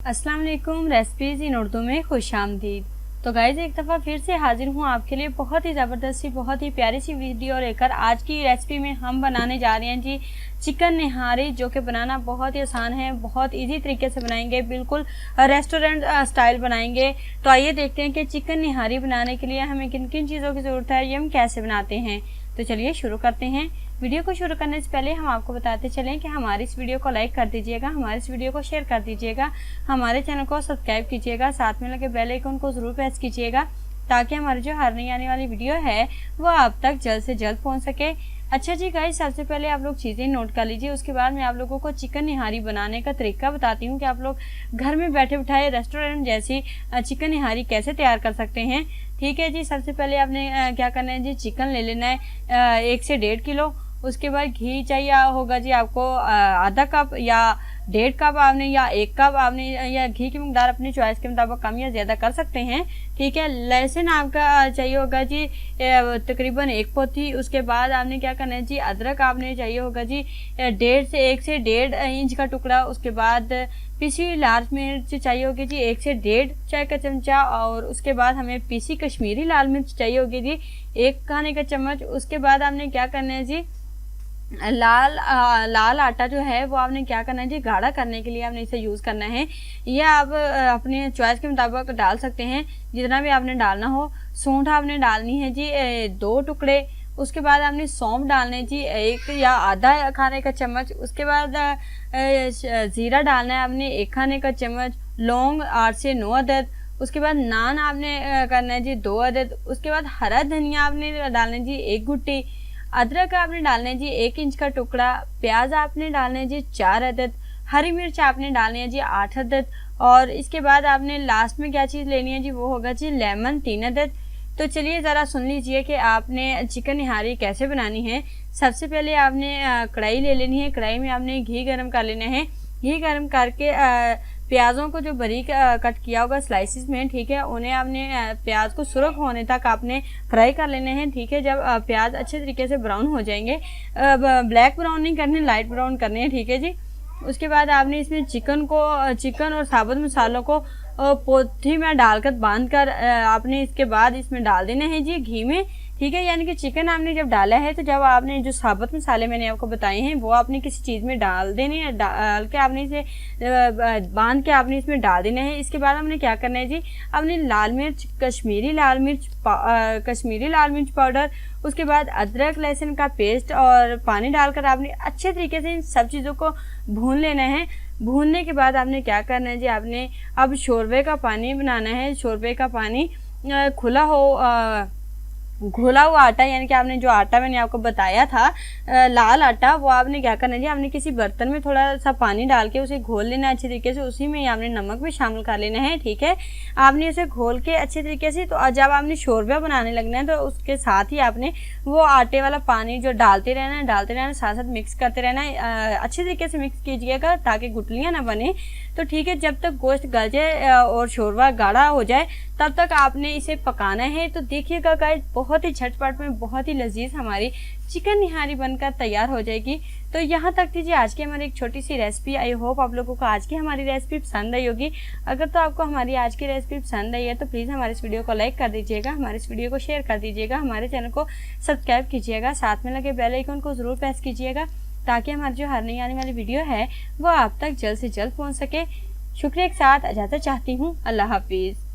अस्सलाम वालेकुम। रेसिपीज़ इन उर्दू में खुशामदीद। तो गाइज एक दफ़ा फिर से हाजिर हूँ आपके लिए बहुत ही ज़बरदस्त सी बहुत ही प्यारी सी वीडियो लेकर। आज की रेसिपी में हम बनाने जा रहे हैं जी चिकन निहारी, जो कि बनाना बहुत ही आसान है, बहुत इजी तरीके से बनाएंगे, बिल्कुल रेस्टोरेंट स्टाइल बनाएंगे। तो आइए देखते हैं कि चिकन निहारी बनाने के लिए हमें किन किन चीज़ों की ज़रूरत है, ये हम कैसे बनाते हैं। तो चलिए शुरू करते हैं। वीडियो को शुरू करने से पहले हम आपको बताते चलें कि हमारी इस वीडियो को लाइक कर दीजिएगा, हमारी इस वीडियो को शेयर कर दीजिएगा, हमारे चैनल को सब्सक्राइब कीजिएगा, साथ में लगे बेल आइकन को ज़रूर प्रेस कीजिएगा ताकि हमारी जो हर नई आने वाली वीडियो है वो आप तक जल्द से जल्द पहुंच सके। अच्छा जी गाइस, सबसे पहले आप लोग चीज़ें नोट कर लीजिए, उसके बाद मैं आप लोगों को चिकन निहारी बनाने का तरीका बताती हूँ कि आप लोग घर में बैठे बिठाए रेस्टोरेंट जैसी चिकन निहारी कैसे तैयार कर सकते हैं। ठीक है जी, सबसे पहले आपने क्या करना है जी, चिकन ले लेना है 1 से 1.5 किलो। उसके बाद घी चाहिए होगा जी आपको आधा कप या 1.5 कप आपने, या 1 कप आपने, या घी की मकदार अपनी चॉइस के मुताबिक कम या ज़्यादा कर सकते हैं। ठीक है, लहसुन आपका चाहिए होगा जी तकरीबन 1 पोथी। उसके बाद आपने क्या करना है जी, अदरक आपने चाहिए होगा जी 1 से 1.5 इंच का टुकड़ा। उसके बाद पीसी हुई लाल मिर्च चाहिए होगी जी 1 से 1.5 चाय का चमचा। और उसके बाद हमें पीसी कश्मीरी लाल मिर्च चाहिए होगी जी 1 खाने का चम्मच। उसके बाद आपने क्या करना है जी, लाल आटा जो है वो आपने क्या करना है जी, गाढ़ा करने के लिए आपने इसे यूज़ करना है। यह आप अपने चॉइस के मुताबिक डाल सकते हैं, जितना भी आपने डालना हो। सूंठ आपने डालनी है जी 2 टुकड़े। उसके बाद आपने सौंफ डालने जी 1 या आधा खाने का चम्मच। उसके बाद ज़ीरा डालना है आपने 1 खाने का चम्मच। लौंग 8 से 9 अदद। उसके बाद नान आपने करना है जी 2 अदद। उसके बाद हरा धनिया आपने डालना है जी 1 गुट्टी। अदरक आपने डालना है जी 1 इंच का टुकड़ा। प्याज आपने डालना है जी 4 अदद। हरी मिर्च आपने डालनी है जी 8 अदद। और इसके बाद आपने लास्ट में क्या चीज़ लेनी है जी, वो होगा जी लेमन 3 अदद। तो चलिए ज़रा सुन लीजिए कि आपने चिकन निहारी कैसे बनानी है। सबसे पहले आपने कढ़ाई ले लेनी है। कढ़ाई में आपने घी गर्म कर लेना है। घी गर्म करके प्याज़ों को जो बारीक कट किया होगा स्लाइसिस में, ठीक है, उन्हें आपने प्याज को सुर्ख होने तक आपने फ्राई कर लेने हैं। ठीक है, जब प्याज अच्छे तरीके से ब्राउन हो जाएंगे, ब्लैक ब्राउन नहीं करने, लाइट ब्राउन करने हैं। ठीक है जी, उसके बाद आपने इसमें चिकन और साबुत मसालों को पोथी में डालकर बांध कर आपने इसके बाद इसमें डाल देना है जी घी में। ठीक है, यानी कि चिकन आपने जब डाला है तो जब आपने जो साबुत मसाले मैंने आपको बताए हैं वो आपने किसी चीज़ में डाल देने हैं। डाल के आपने इसे बांध के आपने इसमें डाल देना है। इसके बाद हमने क्या करना है जी, आपने लाल मिर्च, कश्मीरी लाल मिर्च पाउडर, उसके बाद अदरक लहसुन का पेस्ट और पानी डालकर आपने अच्छे तरीके से इन सब चीज़ों को भून लेना है। भूनने के बाद आपने क्या करना है जी, आपने अब शोरबे का पानी बनाना है। शोरबे का पानी घोला हुआ आटा, यानी कि आपने जो आटा मैंने आपको बताया था लाल आटा, वो आपने क्या करना है जी, आपने किसी बर्तन में थोड़ा सा पानी डाल के उसे घोल लेना है अच्छे तरीके से। उसी में आपने नमक भी शामिल कर लेना है। ठीक है, आपने इसे घोल के अच्छे तरीके से, तो जब आपने शोरबा बनाने लगना है तो उसके साथ ही आपने वो आटे वाला पानी जो डालते रहना है, साथ साथ मिक्स करते रहना है। अच्छे तरीके से मिक्स कीजिएगा ताकि गुठलियाँ ना बने। तो ठीक है, जब तक गोश्त गल जाए और शोरबा गाढ़ा हो जाए तब तक आपने इसे पकाना है। तो देखिएगा गाइस, बहुत ही झटपट में बहुत ही लजीज हमारी चिकन निहारी बनकर तैयार हो जाएगी। तो यहाँ तक थी जी आज की हमारी एक छोटी सी रेसिपी। आई होप आप लोगों को आज की हमारी रेसिपी पसंद आई होगी। अगर तो आपको हमारी आज की रेसिपी पसंद आई है तो प्लीज़ हमारे इस वीडियो को लाइक कर दीजिएगा, हमारे इस वीडियो को शेयर कर दीजिएगा, हमारे चैनल को सब्सक्राइब कीजिएगा, साथ में लगे बेल आइकन को ज़रूर प्रेस कीजिएगा ताकि हमारी जो हर नई आने वाली वीडियो है वो आप तक जल्द से जल्द पहुँच सके। शुक्रिया के साथ इजाज़त चाहती हूँ। अल्लाह हाफिज़।